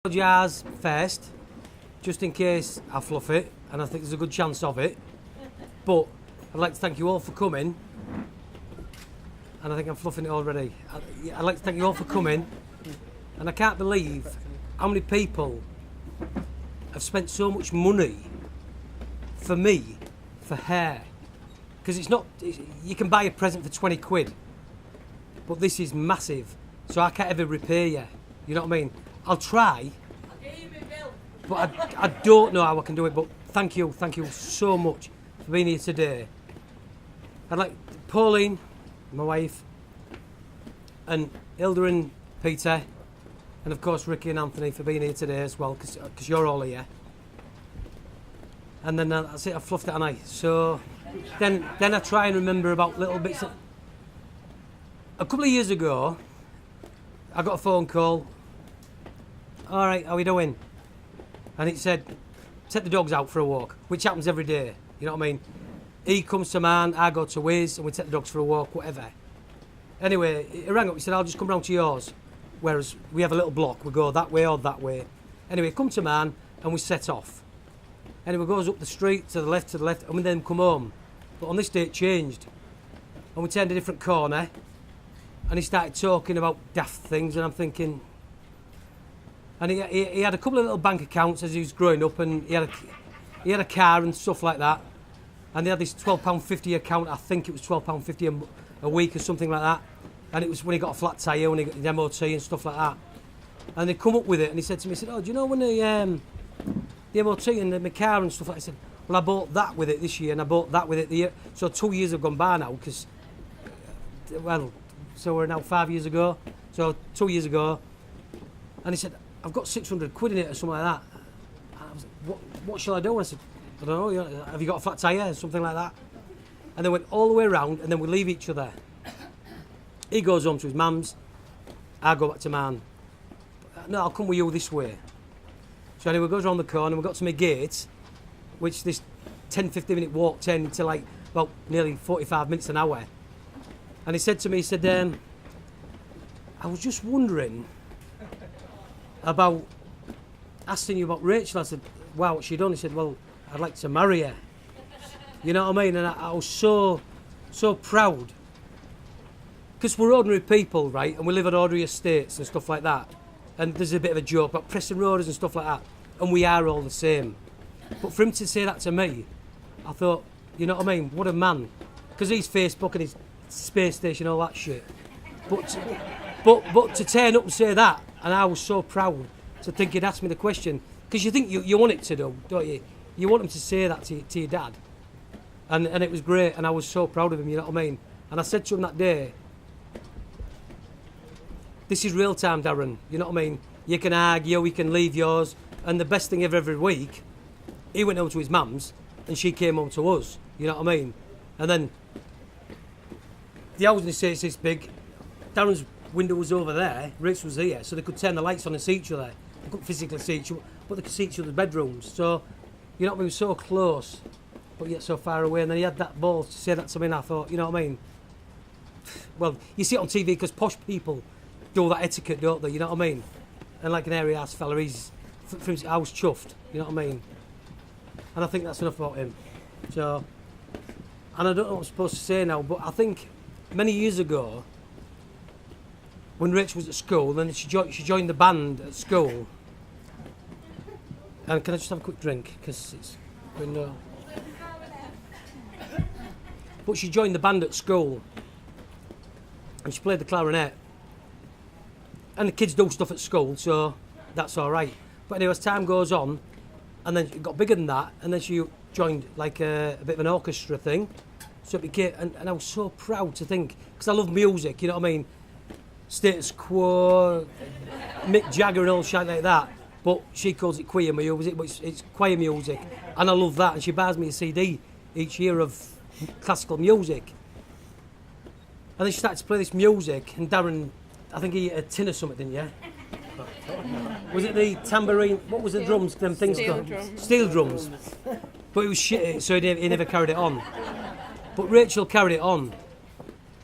Jars first, just in case I fluff it, and I think there's a good chance of it. But I'd like to thank you all for coming, and I think I'm fluffing it already. I'd like to thank you all for coming, and I can't believe how many people have spent so much money for me, for hair. Because you can buy a present for 20 quid, but this is massive, so I can't ever repay you, you know what I mean? I'll try, but I don't know how I can do it, but thank you so much for being here today. I'd like Pauline, my wife, and Hilda and Peter, and of course Ricky and Anthony for being here today as well, because you're all here. And then that's it, I fluffed it, and so then I try and remember about little bits. A couple of years ago, I got a phone call. All right, how are you doing? And it said, take the dogs out for a walk, which happens every day, you know what I mean? He comes to mine, I go to his, and we take the dogs for a walk, whatever. Anyway, he rang up, he said, I'll just come round to yours, whereas we have a little block, we go that way or that way. Anyway, come to mine, and we set off. Anyway, goes up the street, to the left, and we then come home. But on this day, it changed. And we turned a different corner, and he started talking about daft things, and I'm thinking... And he had a couple of little bank accounts as he was growing up, and he had a car and stuff like that. And they had this £12.50 account, I think it was £12.50 a week or something like that. And it was when he got a flat tyre, when he got his MOT and stuff like that. And they come up with it, and he said to me, he said, oh, do you know when the MOT and my car and stuff like that? I said, well, I bought that with it this year, and I bought that with it the year. So 2 years have gone by now, because, well, so we're now 5 years ago. So 2 years ago. And he said, I've got 600 quid in it or something like that. And I was like, what shall I do? And I said, I don't know, have you got a flat tyre or something like that? And they went all the way around, and then we leave each other. He goes home to his mum's, I go back to mine. No, I'll come with you this way. So anyway, goes around the corner, we got to my gate, which this 10-15 minute walk turned into like about nearly 45 minutes an hour. And he said to me, he said, I was just wondering about asking you about Rachel. I said, wow, what's she done? He said, well, I'd like to marry her. You know what I mean? And I was so proud. Because we're ordinary people, right? And we live at ordinary estates and stuff like that. And there's a bit of a joke about pressing roaders and stuff like that. And we are all the same. But for him to say that to me, I thought, you know what I mean? What a man. Because he's Facebook and his space station, all that shit. But to turn up and say that, and I was so proud to think he'd ask me the question, because you think you want it to do, don't you? You want him to say that to your dad. And it was great, and I was so proud of him, you know what I mean? And I said to him that day, this is real time, Darren, you know what I mean? You can argue, we can leave yours, and the best thing ever every week, he went home to his mum's, and she came home to us, you know what I mean? And then, the housing estate's this big, Darren's window was over there, Rich was here, so they could turn the lights on and see each other. They couldn't physically see each other, but they could see each other's bedrooms. So, you know what I mean, we were so close, but yet so far away. And then he had that ball to say that to me, and I thought, you know what I mean? Well, you see it on TV because posh people do all that etiquette, don't they? You know what I mean? And like an airy ass fella, I was chuffed, you know what I mean? And I think that's enough about him. So, and I don't know what I'm supposed to say now, but I think many years ago, when Rach was at school, then she joined the band at school. And can I just have a quick drink? Because it's window. But she joined the band at school. And she played the clarinet. And the kids do stuff at school, so that's all right. But anyway, as time goes on, and then it got bigger than that, and then she joined like a bit of an orchestra thing. So it became, and I was so proud to think, because I love music, you know what I mean? Status Quo, Mick Jagger and all shit like that, but she calls it queer music, but it's choir music, and I love that, and she buys me a CD each year of classical music. And then she started to play this music, and Darren, I think he had a tin or something, didn't you? Was it the tambourine, what was the drums, them things called? Steel drums. But it was shit, so he never carried it on. But Rachel carried it on,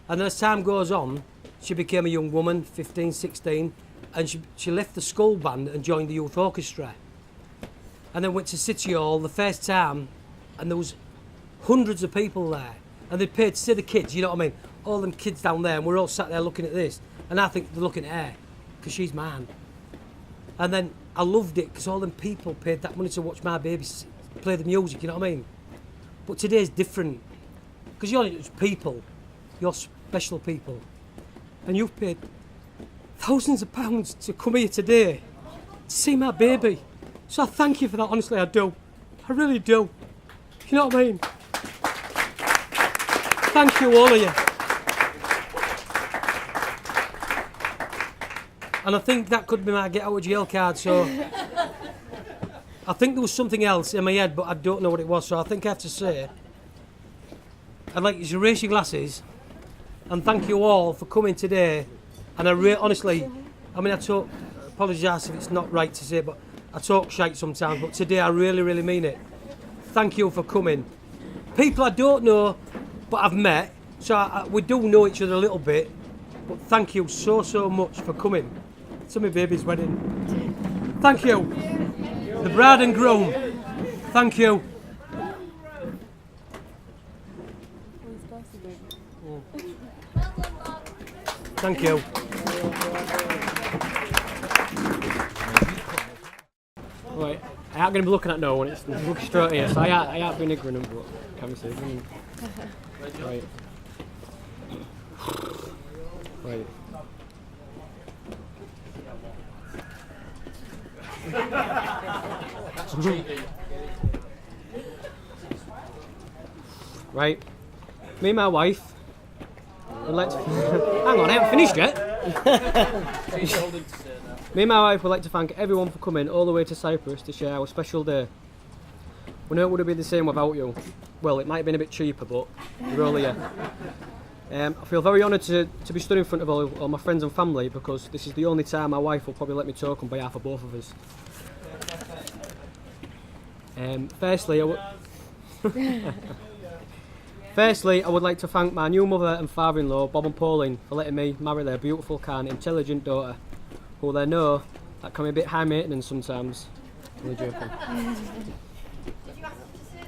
and then as time goes on, she became a young woman, 15, 16, and she left the school band and joined the youth orchestra. And then went to City Hall the first time, and there was hundreds of people there. And they paid to see the kids, you know what I mean? All them kids down there, and we're all sat there looking at this. And I think they're looking at her, because she's mine. And then I loved it, because all them people paid that money to watch my baby play the music, you know what I mean? But today's different, because you're just people. You're special people. And you've paid thousands of pounds to come here today to see my baby. So I thank you for that, honestly, I do. I really do. You know what I mean? Thank you, all of you. And I think that could be my get out of jail card, so I think there was something else in my head, but I don't know what it was, so I think I have to say I'd like you to raise your glasses and thank you all for coming today. And I honestly, I mean, apologise if it's not right to say, but I talk shite sometimes, but today I really, really mean it. Thank you for coming. People I don't know, but I've met, so we do know each other a little bit, but thank you so, so much for coming to my baby's wedding. Thank you. The bride and groom, thank you. Thank you. Right, I ain't going to be looking at no one, it's looking straight here, so I ain't been ignorant, but can we see? Right. Right. Right. Me and my wife would like to... Hang on, I haven't finished yet. Me and my wife would like to thank everyone for coming all the way to Cyprus to share our special day. We know it would have been the same without you. Well, it might have been a bit cheaper, but you're all here. I feel very honoured to be stood in front of all my friends and family, because this is the only time my wife will probably let me talk on behalf of both of us. Firstly, I would like to thank my new mother and father-in-law, Bob and Pauline, for letting me marry their beautiful, kind, intelligent daughter, who they know that can be a bit high maintenance sometimes. Only joking. Did you ask them to say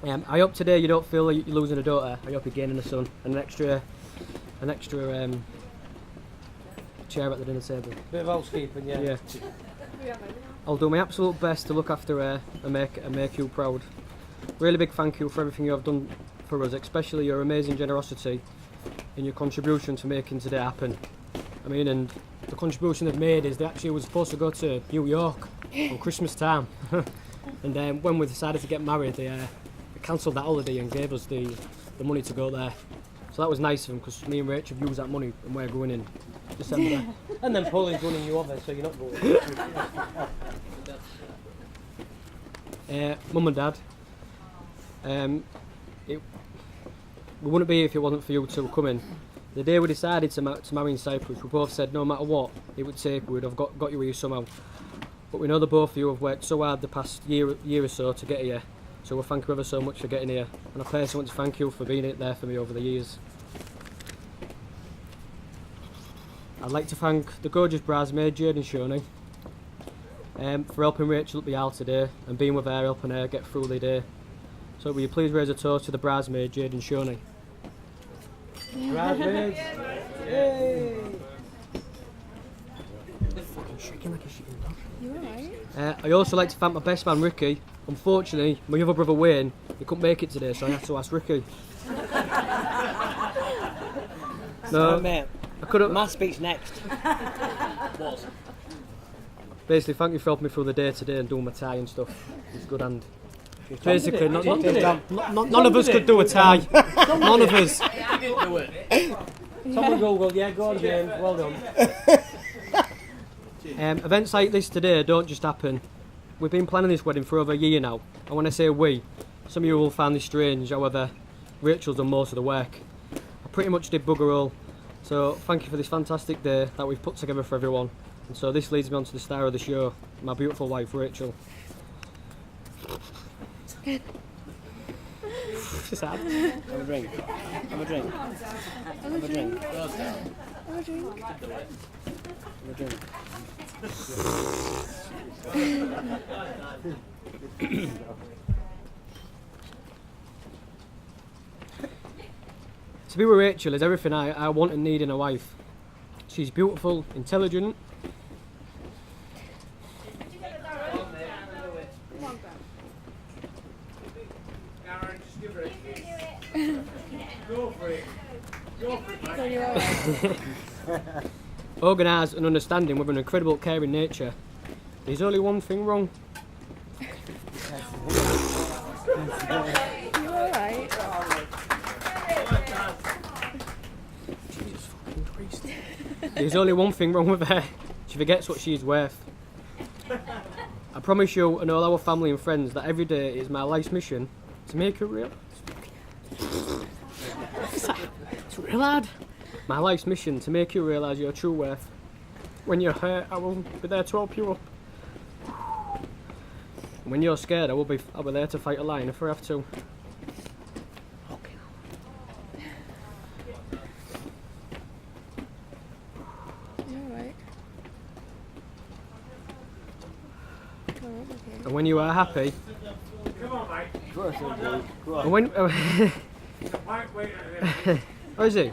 that? I hope today you don't feel like you're losing a daughter. I hope you're gaining a son, and an extra chair at the dinner table. Bit of housekeeping, yeah. Yeah. I'll do my absolute best to look after her and make you proud. Really big thank you for everything you have done for us, especially your amazing generosity and your contribution to making today happen. I mean, and the contribution they've made is they actually were supposed to go to New York on Christmas time. And then when we decided to get married, they cancelled that holiday and gave us the money to go there. So that was nice of them, because me and Rachel have used that money and we're going in December. And then Pauline's running you over, so you're not going. Mum and Dad, we wouldn't be here if it wasn't for you two coming. The day we decided to marry in Cyprus, we both said no matter what it would take, we would have got you here somehow. But we know the both of you have worked so hard the past year or so to get here, so we'll thank you ever so much for getting here. And I personally want to thank you for being there for me over the years. I'd like to thank the gorgeous bridesmaid, Jade and Shoni, for helping Rachel up the aisle today and being with her, helping her get through the day. So will you please raise a toast to the bridesmaid, Jade and Shoni? Bridesmaids! Yay! Fucking shaking like a shitting dog. You alright? I also like to thank my best man Ricky. Unfortunately, my other brother Wayne, he couldn't make it today, so I had to ask Ricky. No, mate. I could have. My speech next. Basically, thank you for helping me through the day today and doing my tie and stuff. It's good, and basically, none of us could do a tie. None of us. I didn't do it. Someone Google, yeah, go on again. Well done. Events like this today don't just happen. We've been planning this wedding for over a year now, and when I say we, some of you will find this strange, however, Rachel's done most of the work. I pretty much did bugger all, so thank you for this fantastic day that we've put together for everyone. And so this leads me on to the star of the show, my beautiful wife Rachel. Sad. Have a drink. Have a drink. Have a drink. Have a drink. To be with Rachel is everything I want and need in a wife. She's beautiful, intelligent. Organised and understanding with an incredible caring nature. There's only one thing wrong. You alright? Jesus fucking Christ. There's only one thing wrong with her. She forgets what she's worth. I promise you and all our family and friends that every day is my life's mission to make her real. It's real hard. My life's mission to make you realise your true worth. When you're hurt, I will be there to help you up. When you're scared, I'll be there to fight a lion if I have to. Okay. You alright? And when you are happy, Come on, mate. Go on, son, go on. and when Wait. where is he?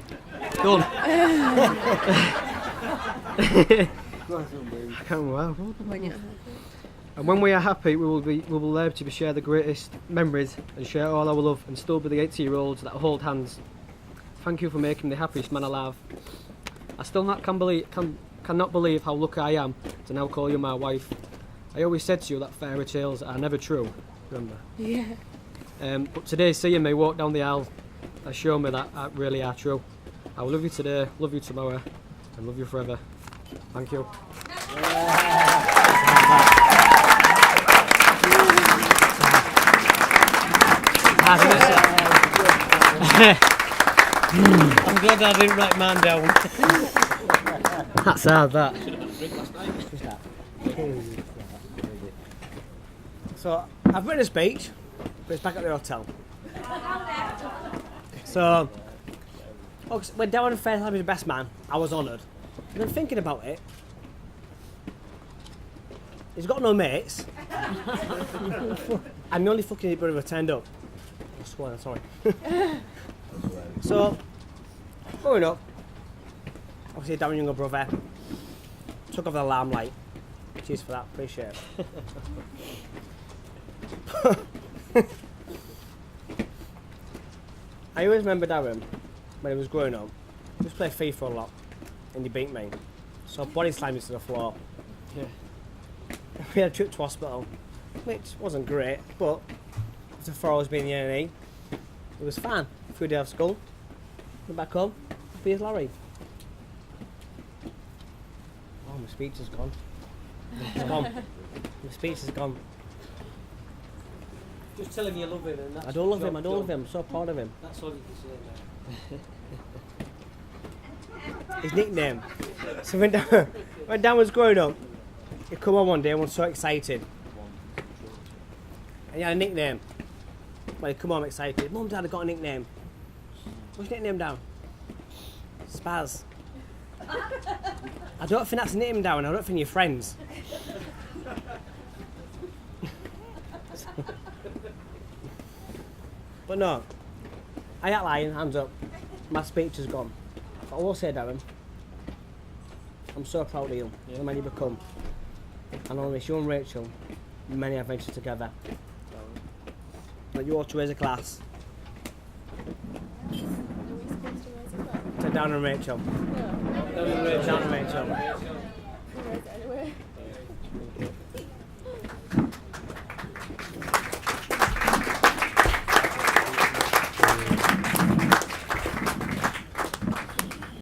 Done. Go on, son, baby. I can't remember. When you're And when we are happy, we will there to share the greatest memories and share all our love and still be the 80-year-olds that hold hands. Thank you for making me the happiest man alive. I still cannot believe how lucky I am to now call you my wife. I always said to you that fairy tales are never true. Remember? yeah. But today, seeing me walk down the aisle has shown me that really are true. I will love you today, love you tomorrow, and love you forever. Thank you. I'm glad I didn't write mine down. That's hard, that. So I've written a speech, but it's back at the hotel. So when Darren Fair had me the best man, I was honoured. And then thinking about it, he's got no mates, and the only fucking brother who turned up. I swear, I'm sorry. So growing up, obviously Darren's younger brother took over the limelight. Cheers for that, appreciate it. I always remember Darren when he was growing up. He used to play FIFA a lot, and he beat me. So body slammed me to the floor. Yeah. We had a trip to hospital, which wasn't great, but after 4 hours being in the A&E, it was fine. 3 days of school, went back home, happy as Larry. Oh, my speech is gone. It's gone. My speech is gone. Just tell him you love him. And that's I don't love the him, I job don't love done. him, I'm so proud of him. That's all you can say, His nickname. So when Dan was growing up, he'd come on one day and was so excited. And he had a nickname. Well, he'd come home excited. Mum, Dad, I got a nickname. What's your nickname, down? Spaz. I don't think that's a nickname, down. I don't think you're friends. But no, I ain't lying, hands up. My speech is gone. But I will say, Darren, I'm so proud of you, the man you become. And I wish you and Rachel many adventures together. That you all to raise a class. To Darren and Rachel. Darren and Rachel.